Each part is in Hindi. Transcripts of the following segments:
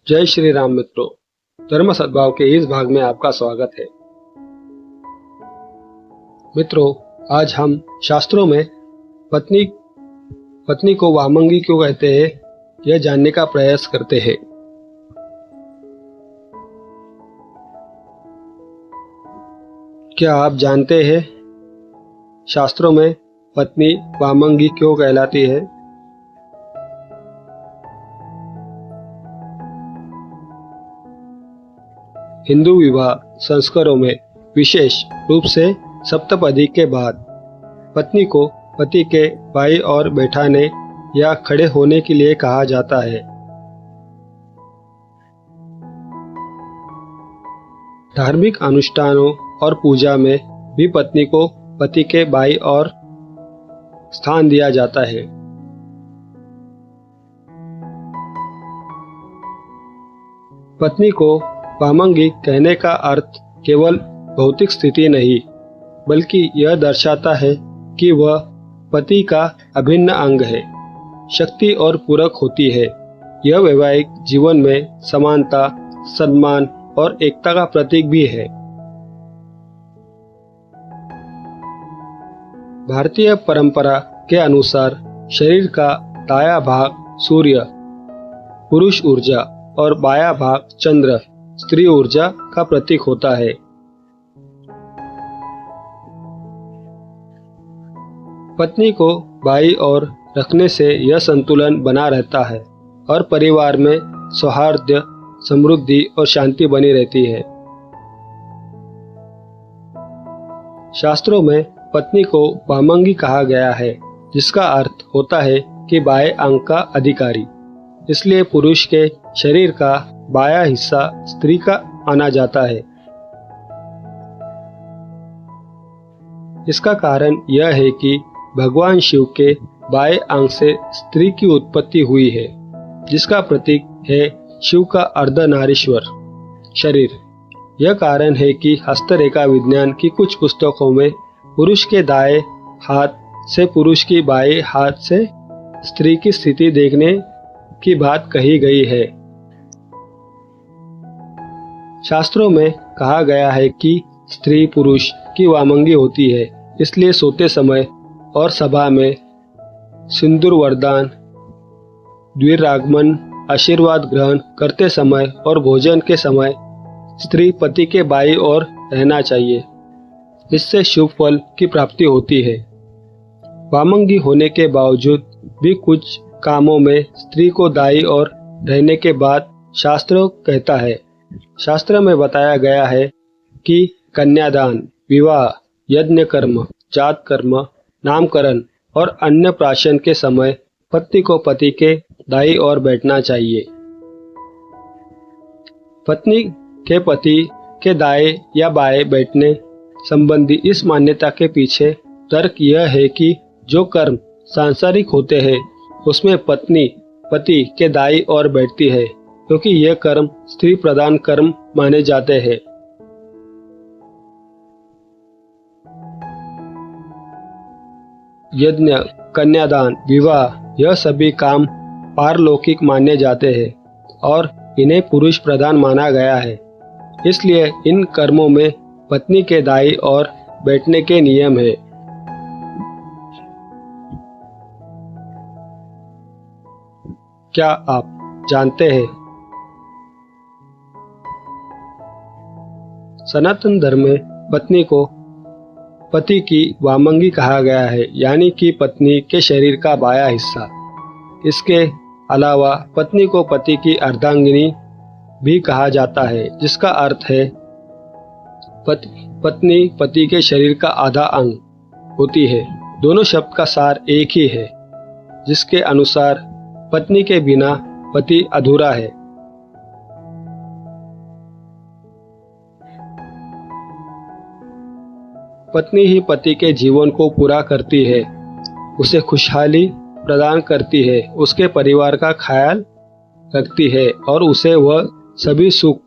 जय श्री राम मित्रों, धर्म सद्भाव के इस भाग में आपका स्वागत है। मित्रों, आज हम शास्त्रों में पत्नी को वामंगी क्यों कहते हैं, यह जानने का प्रयास करते हैं। क्या आप जानते हैं शास्त्रों में पत्नी वामंगी क्यों कहलाती है? हिंदू विवाह संस्कारों में विशेष रूप से सप्तपदी के बाद पत्नी को पति के बाईं ओर बैठाने या खड़े होने के लिए कहा जाता है। धार्मिक अनुष्ठानों और पूजा में भी पत्नी को पति के बाईं ओर स्थान दिया जाता है। पत्नी को वामंगी कहने का अर्थ केवल भौतिक स्थिति नहीं, बल्कि यह दर्शाता है कि वह पति का अभिन्न अंग है, शक्ति और पूरक होती है। यह वैवाहिक जीवन में समानता, सम्मान और एकता का प्रतीक भी है। भारतीय परंपरा के अनुसार शरीर का दायां भाग सूर्य, पुरुष ऊर्जा, और बायां भाग चंद्र, स्त्री ऊर्जा का प्रतीक होता है। पत्नी को बाईं ओर रखने से यह संतुलन बना रहता है और परिवार में सौहार्द, समृद्धि और शांति बनी रहती है। शास्त्रों में पत्नी को वामंगी कहा गया है, जिसका अर्थ होता है कि बाएं अंग का अधिकारी। इसलिए पुरुष के शरीर का बायां हिस्सा स्त्री का माना जाता है। इसका कारण यह है कि भगवान शिव के बाएं अंग से स्त्री की उत्पत्ति हुई है, जिसका प्रतीक है शिव का अर्धनारीश्वर शरीर। यह कारण है कि हस्तरेखा विज्ञान की कुछ पुस्तकों में पुरुष के दाएं हाथ से पुरुष की बाएं हाथ से स्त्री की स्थिति देखने की बात कही गई है। शास्त्रों में कहा गया है कि स्त्री पुरुष की वामंगी होती है, इसलिए सोते समय और सभा में सिंदूर वरदान, द्विरागमन, आशीर्वाद ग्रहण करते समय और भोजन के समय स्त्री पति के बाईं ओर रहना चाहिए। इससे शुभ फल की प्राप्ति होती है। वामंगी होने के बावजूद भी कुछ कामों में स्त्री को दाईं ओर रहने के बाद शास्त्र कहता है। शास्त्र में बताया गया है कि कन्यादान, विवाह, यज्ञ कर्म, जात कर्म, नामकरण और अन्नप्राशन के समय पत्नी को पति के दाईं ओर बैठना चाहिए। पत्नी के पति के दाएं या बाएं बैठने संबंधी इस मान्यता के पीछे तर्क यह है कि जो कर्म सांसारिक होते हैं उसमें पत्नी पति के दाईं ओर बैठती है, क्योंकि यह कर्म स्त्री प्रधान कर्म माने जाते हैं। यज्ञ, कन्यादान, विवाह, यह सभी काम पारलौकिक माने जाते हैं और इन्हें पुरुष प्रधान माना गया है। इसलिए इन कर्मों में पत्नी के दाईं ओर बैठने के नियम है। क्या आप जानते हैं सनातन धर्म में पत्नी को पति की वामंगी कहा गया है, यानी कि पत्नी के शरीर का बायां हिस्सा। इसके अलावा पत्नी को पति की अर्धांगिनी भी कहा जाता है, जिसका अर्थ है पत्नी पति के शरीर का आधा अंग होती है। दोनों शब्द का सार एक ही है, जिसके अनुसार पत्नी के बिना पति अधूरा है। पत्नी ही पति के जीवन को पूरा करती है, उसे खुशहाली प्रदान करती है, उसके परिवार का ख्याल रखती है और उसे वह सभी सुख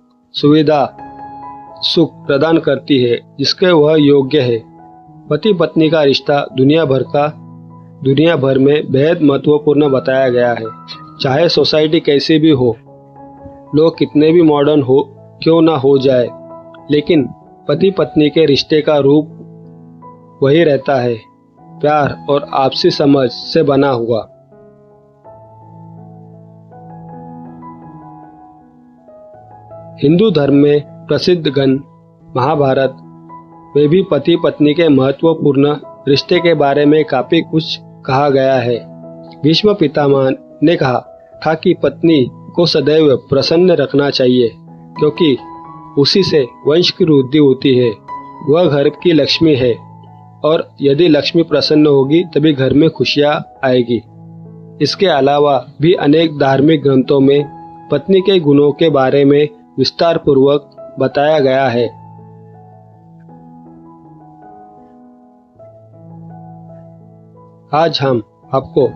प्रदान करती है जिसके वह योग्य है। पति पत्नी का रिश्ता दुनिया भर में बेहद महत्वपूर्ण बताया गया है। चाहे सोसाइटी कैसी भी हो, लोग कितने भी मॉडर्न हो क्यों ना हो जाए, लेकिन पति पत्नी के रिश्ते का रूप वही रहता है, प्यार और आपसी समझ से बना हुआ। हिंदू धर्म में प्रसिद्ध ग्रंथ महाभारत में भी पति पत्नी के महत्वपूर्ण रिश्ते के बारे में काफी कुछ कहा गया है। भीष्म पितामह ने कहा था कि पत्नी को सदैव प्रसन्न रखना चाहिए, क्योंकि उसी से वंश की वृद्धि होती है। वह घर की लक्ष्मी है और यदि लक्ष्मी प्रसन्न होगी तभी घर में खुशियां आएगी। इसके अलावा भी अनेक धार्मिक ग्रंथों में पत्नी के गुणों के बारे में विस्तार पूर्वक बताया गया है। आज हम आपको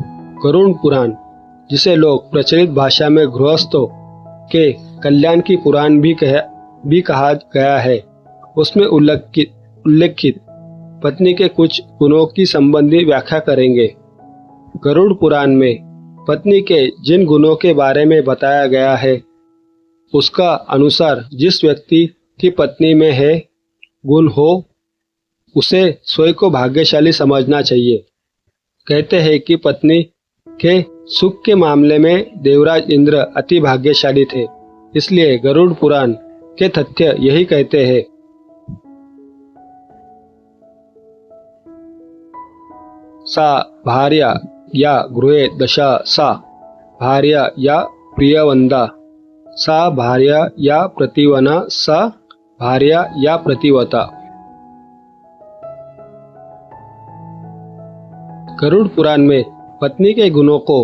गरुड़ पुराण, जिसे लोग प्रचलित भाषा में गृहस्थों के कल्याण की पुराण भी कहा गया है, उसमें उल्लेखित पत्नी के कुछ गुणों की संबंधी व्याख्या करेंगे। गरुड़ पुराण में पत्नी के जिन गुणों के बारे में बताया गया है, उसका अनुसार जिस व्यक्ति की पत्नी में है गुण हो, उसे स्वयं को भाग्यशाली समझना चाहिए। कहते हैं कि पत्नी के सुख के मामले में देवराज इंद्र अति भाग्यशाली थे, इसलिए गरुड़ पुराण के तथ्य यही कहते हैं। सा भार्या या गृहे दशा, सा भार्या या प्रियवंदा, सा भार्या या प्रतिवना, सा भार्या या प्रतिवता। गरुड़ पुराण में पत्नी के गुणों को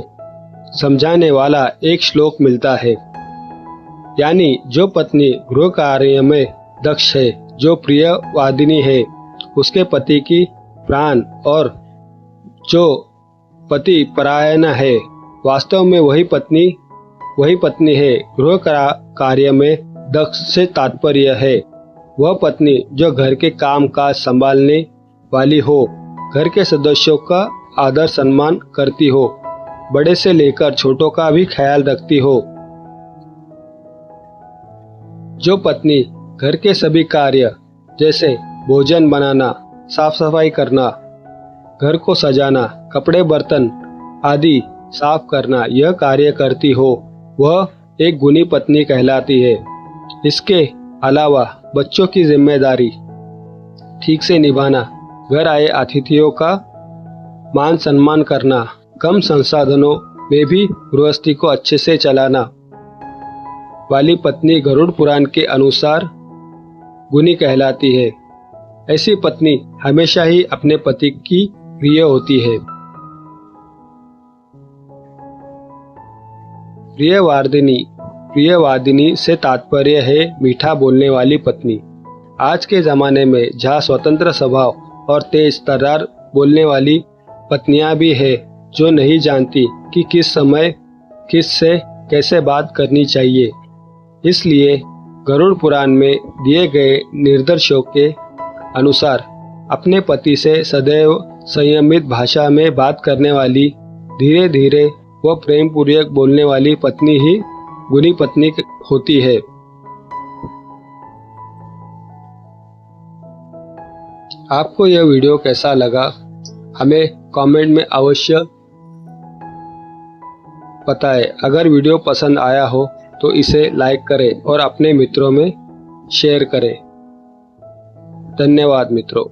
समझाने वाला एक श्लोक मिलता है, यानी जो पत्नी गृह कार्य में दक्ष है, जो प्रियवादिनी है, उसके पति की प्राण, और जो पति परायण है, वास्तव में वही पत्नी है। गृह कार्य में दक्ष से तात्पर्य है वह पत्नी जो घर के काम काज संभालने वाली हो, घर के सदस्यों का आदर सम्मान करती हो, बड़े से लेकर छोटों का भी ख्याल रखती हो। जो पत्नी घर के सभी कार्य जैसे भोजन बनाना, साफ सफाई करना, घर को सजाना, कपड़े बर्तन आदि साफ करना यह कार्य करती हो, वह एक गुणी पत्नी कहलाती है। इसके अलावा बच्चों की जिम्मेदारी ठीक से निभाना, घर आए अतिथियों का मान सम्मान करना, कम संसाधनों में भी गृहस्थी को अच्छे से चलाना वाली पत्नी गरुड़ पुराण के अनुसार गुणी कहलाती है। ऐसी पत्नी हमेशा ही अपने पति की प्रिय होती है। प्रियवादिनी से तात्पर्य है मीठा बोलने वाली पत्नी। आज के जमाने में जहाँ स्वतंत्र स्वभाव और तेज तर्रार बोलने वाली पत्नियां भी है, जो नहीं जानती कि किस समय किस से कैसे बात करनी चाहिए। इसलिए गरुड़ पुराण में दिए गए निर्देशों के अनुसार अपने पति से सदैव संयमित भाषा में बात करने वाली, धीरे धीरे वह प्रेम पूर्वक बोलने वाली पत्नी ही गुणी पत्नी होती है। आपको यह वीडियो कैसा लगा हमें कमेंट में अवश्य बताएं। अगर वीडियो पसंद आया हो तो इसे लाइक करें और अपने मित्रों में शेयर करें। धन्यवाद मित्रों।